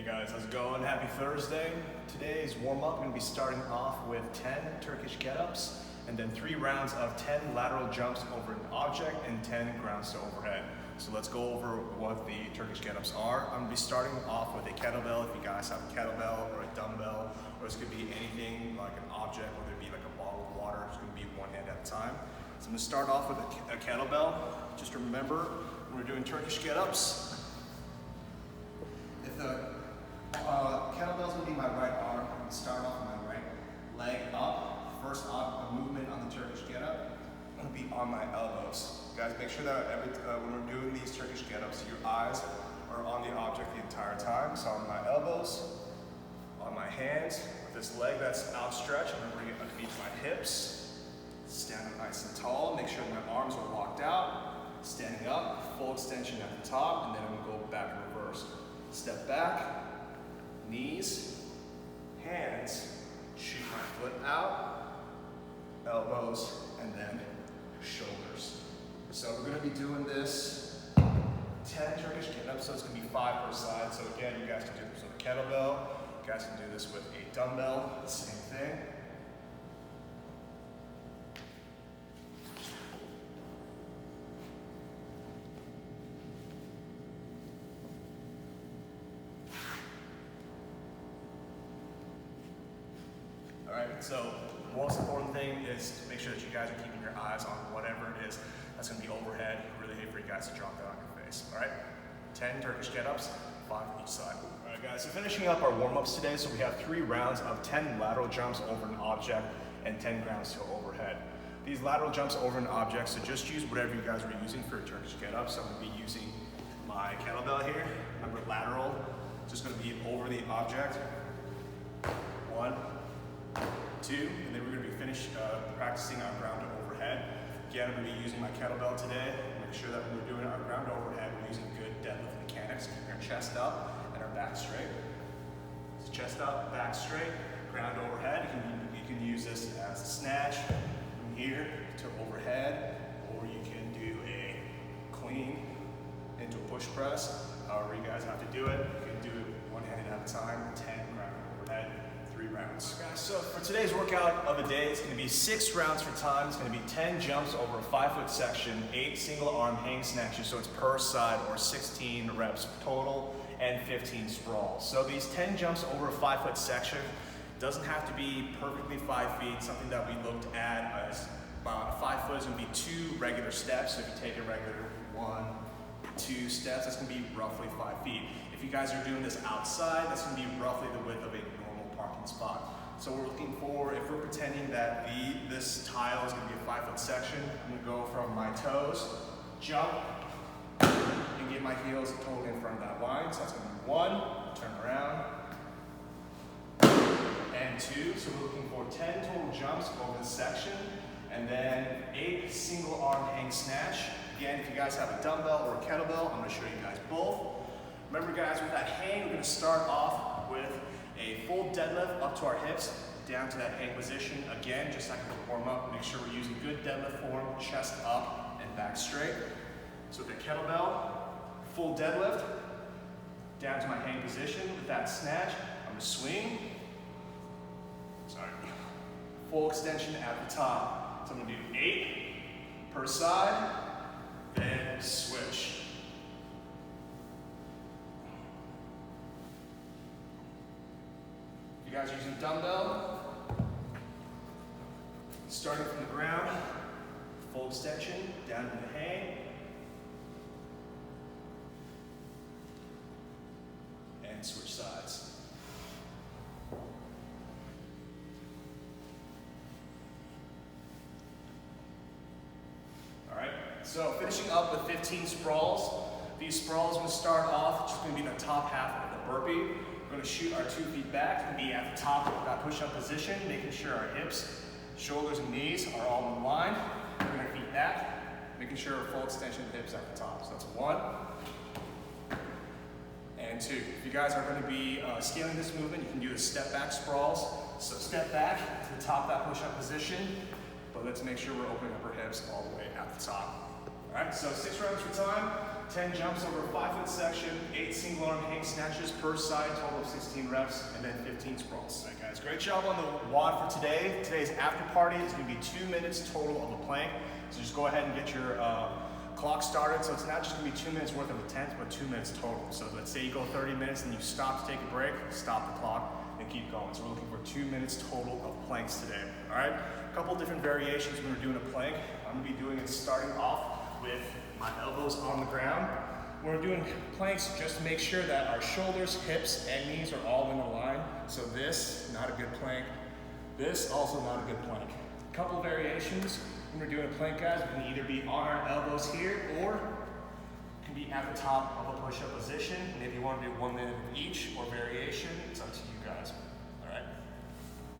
Guys, how's it going? Happy Thursday. Today's warm-up, I'm going to be starting off with 10 Turkish get-ups and then 3 rounds of 10 lateral jumps over an object and 10 grounds to overhead. So let's go over what the Turkish get-ups are. I'm going to be starting off with a kettlebell if you guys have a kettlebell or a dumbbell, or this could be anything like an object, whether it be like a bottle of water. It's going to be one hand at a time. So I'm going to start off with a kettlebell. Just remember, when we're doing Turkish get-ups, if the kettlebell's gonna be my right arm. I'm gonna start off with my right leg up. First movement on the Turkish get-up, I'm gonna be on my elbows. Guys, make sure that when we're doing these Turkish get-ups, your eyes are on the object the entire time. So on my elbows, on my hands, with this leg that's outstretched, I'm gonna bring it underneath my hips. Stand up nice and tall. Make sure my arms are locked out. Standing up, full extension at the top, and then I'm gonna go back in reverse. Step back. Knees, hands, shoot my foot out, elbows, and then shoulders. So we're going to be doing this 10 Turkish get-ups, so it's going to be 5 per side. So again, you guys can do this with a kettlebell, you guys can do this with a dumbbell, the same thing. So the most important thing is to make sure that you guys are keeping your eyes on whatever it is that's going to be overhead. I really hate for you guys to drop that on your face. All right, 10 Turkish get-ups, 5 each side. All right, guys, so finishing up our warm-ups today, so we have 3 rounds of 10 lateral jumps over an object and 10 grounds to overhead. These lateral jumps over an object, so just use whatever you guys are using for a Turkish get-up. So I'm going to be using my kettlebell here. Remember, lateral, just going to be over the object. 1, 2, and then we're going to be finished practicing our ground to overhead. Again, I'm going to be using my kettlebell today. Make sure that when we're doing our ground to overhead, we're using good deadlift mechanics. Keeping our chest up and our back straight. So chest up, back straight, ground to overhead. You can use this as a snatch from here to overhead, or you can do a clean into a push press. However you guys have to do it. You can do it one-handed at a time, 10 ground to overhead. 3 rounds. Guys, so for today's workout of the day, it's going to be 6 rounds for time. It's going to be 10 jumps over a 5-foot section, 8 single arm hang snatches, so it's per side, or 16 reps total, and 15 sprawls. So these 10 jumps over a 5-foot section doesn't have to be perfectly 5 feet. Something that we looked at as about 5 foot is going to be 2 regular steps. So if you take a regular 1, 2 steps, that's going to be roughly 5 feet. If you guys are doing this outside, that's going to be roughly the width of a parking spot. So we're looking for, if we're pretending that this tile is going to be a 5-foot section, I'm going to go from my toes, jump, and get my heels totally in front of that line. So that's going to be 1, turn around, and 2. So we're looking for 10 total jumps over this section, and then 8 single arm hang snatch. Again, if you guys have a dumbbell or a kettlebell, I'm going to show you guys both. Remember guys, with that hang, we're going to start off with a full deadlift up to our hips, down to that hang position. Again, just like a warm up, make sure we're using good deadlift form, chest up and back straight. So with the kettlebell, full deadlift, down to my hang position. With that snatch, I'm gonna swing. Full extension at the top. So I'm gonna do 8 per side, then switch. You guys are using dumbbell, starting from the ground, full extension, down to the hang, and switch sides. All right, so finishing up with 15 sprawls. These sprawls will start off, just gonna be the top half of the burpee. We're going to shoot our 2 feet back and be at the top of that push-up position, making sure our hips, shoulders, and knees are all in line. Bring our feet back, making sure our full extension of hips at the top. So that's 1 and 2. If you guys are going to be scaling this movement, you can do the step back sprawls. So step back to the top of that push-up position, but let's make sure we're opening up our hips all the way at the top. All right, so 6 rounds for time. 10 jumps over a 5-foot section, 8 single arm hang snatches per side, total of 16 reps, and then 15 sprawls. All right, guys, great job on the WOD for today. Today's after party is gonna be 2 minutes total of a plank. So just go ahead and get your clock started. So it's not just gonna be 2 minutes worth of a tent, but 2 minutes total. So let's say you go 30 minutes and you stop to take a break, stop the clock, and keep going. So we're looking for 2 minutes total of planks today. All right, a couple different variations when we're doing a plank. I'm gonna be doing it starting off with my elbows on the ground. When we're doing planks, just make sure that our shoulders, hips, and knees are all in a line. So this, not a good plank. This, also not a good plank. A couple variations when we're doing a plank, guys. We can either be on our elbows here, or it can be at the top of a push-up position. Maybe you want to do 1 minute of each, or variation. It's up to you guys.